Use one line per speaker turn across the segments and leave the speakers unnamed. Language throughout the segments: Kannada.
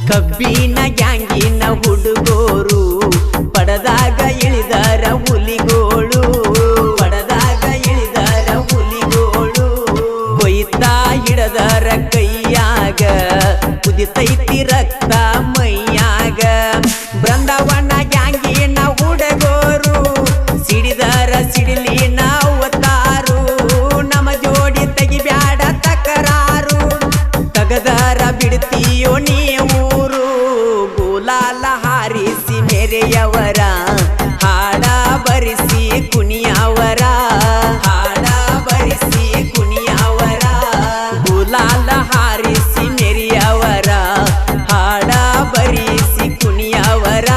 ಕಬ್ಬಿನ ಗ್ಯಾಂಗಿನ ಹುಡುಗೋರು ಪಡದಾಗ ಇಳಿದರ ಹುಲಿಗೋಳು ಪಡದಾಗ ಇಳಿದರ ಹುಲಿಗೋಳು ಕೊಯ್ತಾ ಹಿಡದರ ಕೈಯಾಗ ಕುದಿತೈತಿ ರಕ್ತ ಮೈಯಾಗ ಬೃಂದಾವನ ಗ್ಯಾಂಗಿನ ಹುಡುಗೋರು ಸಿಡಿದರ ಸಿಡಿಲಿ ನಾವತಾರು ನಮ್ಮ ಜೋಡಿ ತೆಗಿಬ್ಯಾಡ ತಕರಾರು ತಗದರ ಬಿಡ್ತೀಯೋ ನೀವೂರು ಗುಲಾಲ ಹಾರಿಸಿ ಮೇರೆಯವರ ಹಾಡ ಬರಿಸಿ ಕುಣಿಯವರ ಹಾಡ ಬರಿಸಿ ಕುಣಿಯವರ ಗುಲಾಲ ಹಾರಿಸಿ ಮೇರೆಯವರ ಹಾಡ ಬರಿಸಿ ಕುಣಿಯವರ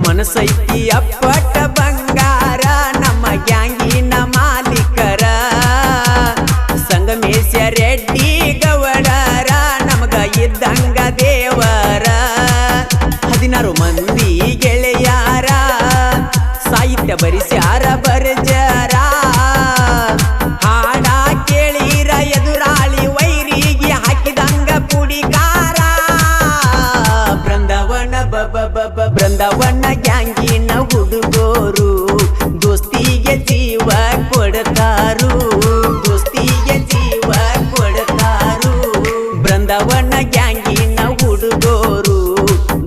ಮನಸೈತಿ ಅಪ್ಪಟ ಬಂಗಾರ ನಮ್ಮ ಗ್ಯಾಂಗಿನ ಮಾಲೀಕರ ಸಂಗಮೇಶ ರೆಡ್ಡಿ ಗೌಡರ ನಮಗ ಇದ್ದಂಗ ದೇವರ 16 ಮಂದಿ ಗೆಳೆಯಾರ ಸಾಹಿತ್ಯ ಬರಿಸ್ಯಾರ ಬರ್ಜರ ಹಾಡ ಕೇಳಿರ ಎದುರಾಳಿ ವೈರಿಗೆ ಹಾಕಿದಂಗ ಪುಡಿಕಾರ ಬೃಂದಾವನ ಬೃಂದಾವನ ಗ್ಯಾಂಗಿನ ಹುಡುಗೋರು ದೋಸ್ತಿಗೆ ಜೀವ ಕೊಡ್ತಾರು ದೋಸ್ತಿಗೆ ಜೀವ ಕೊಡ್ತಾರು ಬೃಂದಾವನ ಗ್ಯಾಂಗಿನ ಹುಡುಗೋರು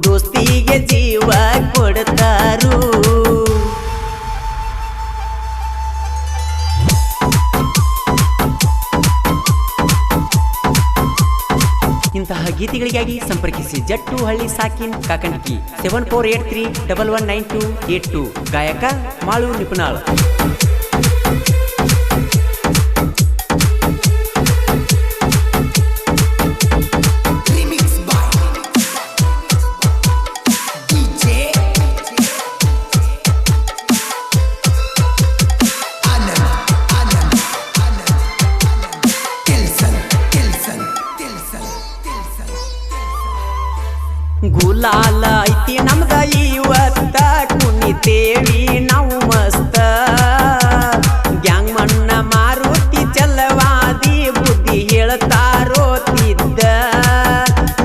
ದೋಸ್ತಿಗೆ ಜೀವ ಕೊಡ್ತಾರು ಇಂತಹ ಗೀತೆಗಳಿಗಾಗಿ ಸಂಪರ್ಕಿಸಿ ಜಟ್ಟು ಹಳ್ಳಿ ಸಾಕಿನ್ ಕಾಕಂಡ್ಕಿ 7483119282 ಗಾಯಕ ಮಾಳು ನಿಪುಣಾಳ್. ಗುಲಾಲ ಐತಿ ನಮ್ದ ಇವತ್ತ ಕುಣಿತೇವಿ ನಾವು ಮಸ್ತ ಗ್ಯಾಂಗ್ ಮಣ್ಣ ಮಾರುತಿ ಚಲವಾದಿ ಬುದ್ಧಿ ಹೇಳ್ತಾರೋ ತಿದ್ದ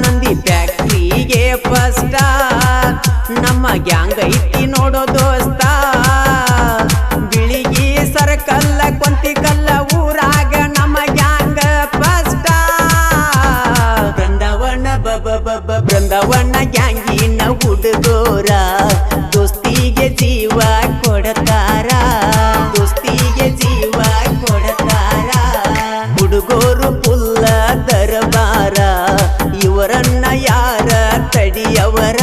ನಂದಿ ಫ್ಯಾಕ್ಟ್ರಿಗೆ ಫಸ್ಟ ನಮ್ಮ ಗ್ಯಾಂಗ್ ಐತಿ ನೋಡೋ ದೋಸ್ತ ಬಿಳಿಗಿ ಸರ್ಕಲ್ಲ ಕೊಂತಿಕಲ್ಲ ಊರಾಗ ನಮ್ಮ ಗ್ಯಾಂಗ್ ಫಸ್ಟ ಬೃಂದಾವನ ಬೃಂದಾವನ ಗ್ಯಾಂಗಿನ ಹುಡುಗೋರ ದೋಸ್ತಿಗೆ ಜೀವ ಕೊಡ್ತಾರ ದೋಸ್ತಿಗೆ ಜೀವ ಕೊಡ್ತಾರ ಹುಡುಗೋರು ಪುಲ್ಲ ದರಬಾರ ಇವರನ್ನ ಯಾರ ತಡಿಯವರ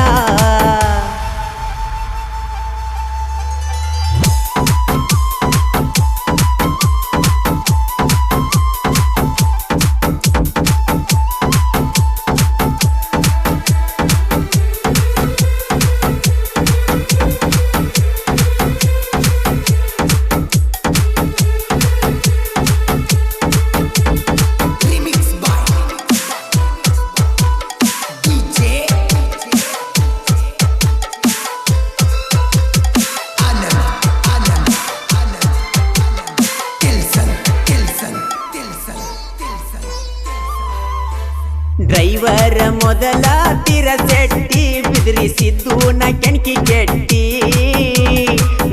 ಡ್ರೈವರ್ ಮೊದಲ ತಿರಸೆಟ್ಟಿ ಬಿದ್ರಿಸಿದ್ದು ನ ಕೆಣಕಿ ಕೆಟ್ಟಿ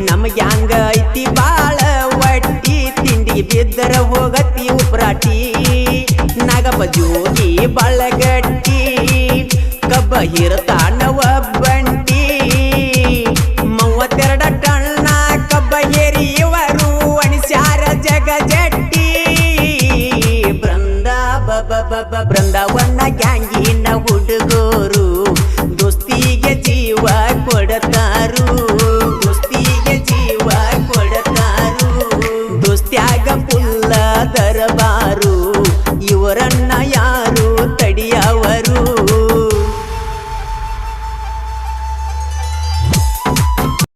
ನಮ್ಮ ಗ್ಯಾಂಗ್ ಐತಿ ಬಾಳ ಒಟ್ಟಿ ತಿಂಡಿ ಬಿದ್ದರ ಹೋಗತಿ ಉಪ್ರಾಟಿ ನಾಗಪ್ಪ ಜೋಗಿ ಬಾಳಗಟ್ಟಿ ಕಬ್ಬ ಹಿರತಾನ ಒಬ್ಬಂಟಿ 32 ಟಣ್ಣ ಕಬ್ಬ ಏರಿ ಇವರು ಅಣಿಸ್ಯಾರ ಜಗ ಜಟ್ಟಿ ಬೃಂದಾವನ ಗ್ಯಾಂಗಿನ ಹುಡುಗೋರು ದೋಸ್ತಿಗೆ ಜೀವ ಕೊಡ್ತಾರು ದೋಸ್ತಿಗೆ ಜೀವ ಕೊಡ್ತಾರು ದೋಸ್ತ್ಯಾಗ ಪುಲ್ಲ ದರಬಾರು ಊರನ್ನ